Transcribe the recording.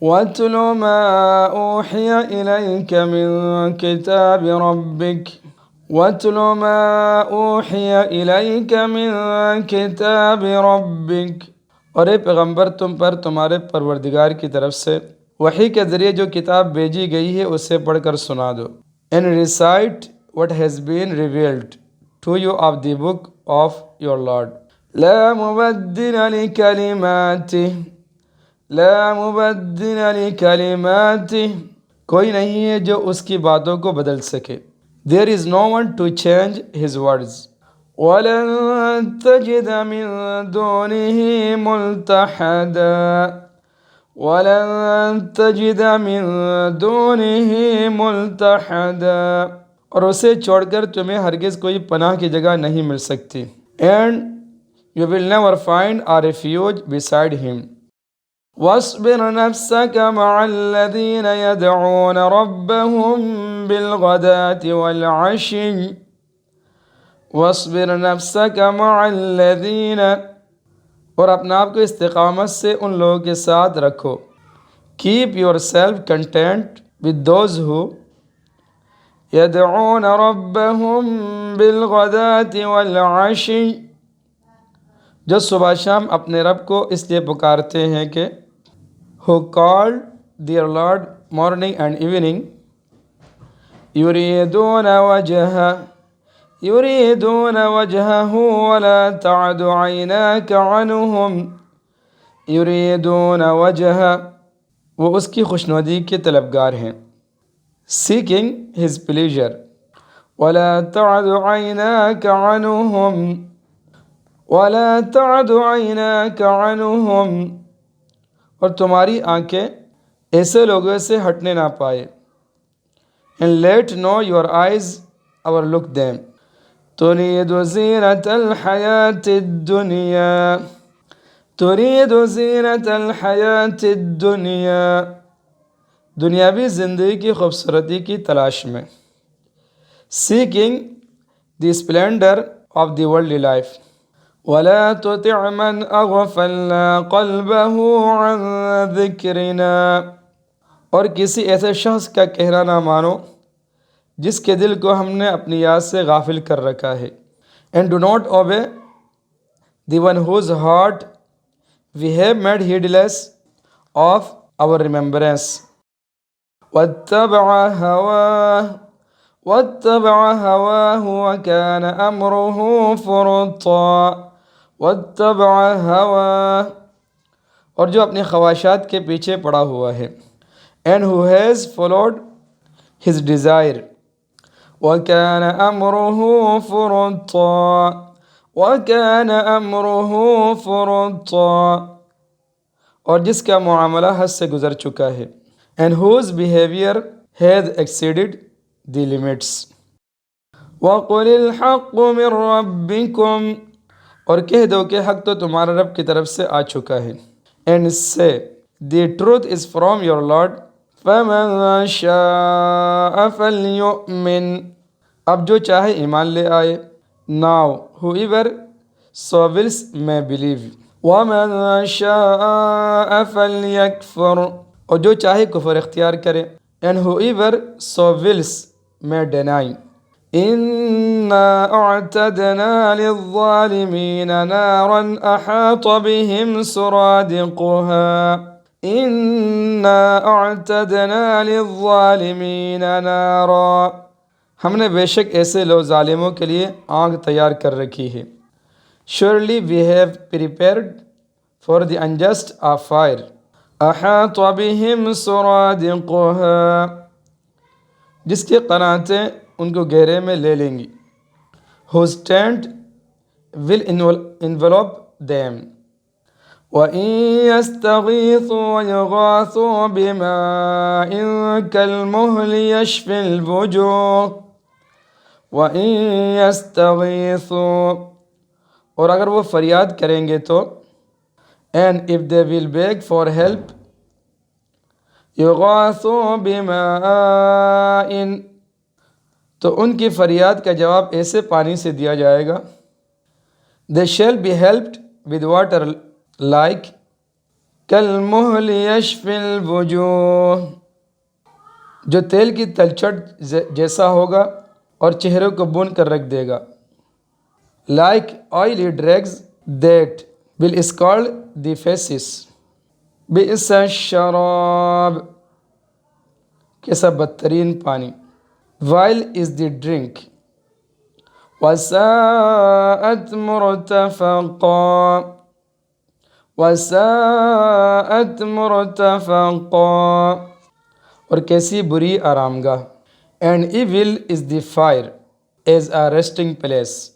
وَاتْلُ مَا أُوحِيَ إِلَيْكَ مِن كِتَابِ رَبِّكَ وَاتْلُ مَا أُوحِيَ إِلَيْكَ مِن كِتَابِ رَبِّكَ اور اے پیغمبر تم پر تمہارے پروردگار کی طرف سے وحی کے ذریعے جو کتاب بھیجی گئی ہے اسے پڑھ کر سنا دو. And recite what has been revealed to you of the book of your Lord. لا مبدل لکلماته لا مبدل لکلماته کوئی نہیں ہے جو اس کی باتوں کو بدل سکے. There is no one to change his words. وَلَن تَجِدَ مِن دُونِهِ مُلْتَحَدًا وَلَن تَجِدَ مِن دُونِهِ مُلْتَحَدًا اور اسے چھوڑ کر تمہیں ہرگز کوئی پناہ کی جگہ نہیں مل سکتی. And you will never find a refuge beside him. وَاصْبِرْ نَفْسَكَ مَعَ الَّذِينَ يَدْعُونَ رَبَّهُم بِالْغَدَاةِ وَالْعَشِيِّ وَاصْبِرْ نَفْسَكَ مَعَ الَّذِينَ اور اپنے آپ کو استقامت سے ان لوگوں کے ساتھ رکھو. Keep yourself content with those who يَدْعُونَ رَبَّهُم بِالْغَدَاةِ وَالْعَشِيِّ جو صبح شام اپنے رب کو اس لیے پکارتے ہیں کہ who called their Lord morning and evening يريدون وجهه ولا تعد عيناك عنهم يريدون وجهه وہ اس کی خوشنودی کے طلبگار ہیں. seeking his pleasure ولا تعد عيناك عنهم ولا تعد عيناك عنهم اور تمہاری آنکھیں ایسے لوگوں سے ہٹنے نہ پائے. and let know your eyes overlook them. تريد زينة الحياة الدنيا تريد زينة الحياة الدنيا دنیاوی زندگی کی خوبصورتی کی تلاش میں. seeking the splendor of the worldly life. ولا تطع من اغفلنا قلبه عن ذکرنا اور کسی ایسے شخص کا کہنا نہ مانو جس کے دل کو ہم نے اپنی یاد سے غافل کر رکھا ہے. and do not obey the one whose heart we have made heedless of our remembrance. واتبع هواه وكان أمره فرطا واتبع هواه اور جو اپنی خواہشات کے پیچھے پڑا ہوا ہے. and who has followed his desire. وكان أمره فرطا وكان أمره فرطا اور جس کا معاملہ حد سے گزر چکا ہے. and whose behavior has exceeded the limits. وَقُلِ الْحَقُّ مِنْ رَبِّكُمْ اور کہہ دو کہ حق تو تمہارا رب کی طرف سے آ چکا ہے. and say the truth is from your Lord. فَمَنْ شَاءَ فَلْيُؤْمِنْ اب جو چاہے ایمان لے آئے. now whoever so wills may believe. وَمَنْ شَاءَ فَلْيَكْفُرْ اور جو چاہے کفر اختیار کرے. and whoever so wills may deny. إِنَّا أَعْتَدْنَا لِلظَّالِمِينَ نَارًا أَحَاطَ بِهِمْ سُرَادِقُهَا إِنَّا أَعْتَدْنَا لِلظَّالِمِينَ نَارًا ہم نے بے شک ایسے لوگ ظالموں کے لیے آگ تیار کر رکھی ہے. surely we have prepared for the unjust a fire. أَحَاطَ بِهِمْ سُرَادِقُهَا جس کی قناتیں ان کو گھیرے میں لے لیں گی. whose tent will envelop them. وَإِن يَسْتَغِيثُوا يُغَاثُوا بِمَاءٍ كَالْمُهْلِ يَشْفِي الْوُجُوهَ وَإِن يَسْتَغِيثُوا اور اگر وہ فریاد کریں گے تو and if they will beg for help يُغَاثُوا بِمَاءٍ تو ان کی فریاد کا جواب ایسے پانی سے دیا جائے گا. they shall be helped with water like کالمہل یشفی الوجوہ، جو تیل کی تلچھٹ جیسا ہوگا اور چہروں کو بون کر رکھ دے گا. Like oily dregs that will scald the faces. بئس الشراب، کیسا بدترین پانی. وائل از دی ڈرنک. وساءت مرتفقا، وساءت مرتفقا، اور کیسی بری آرام گاہ. And evil is the fire as a resting place.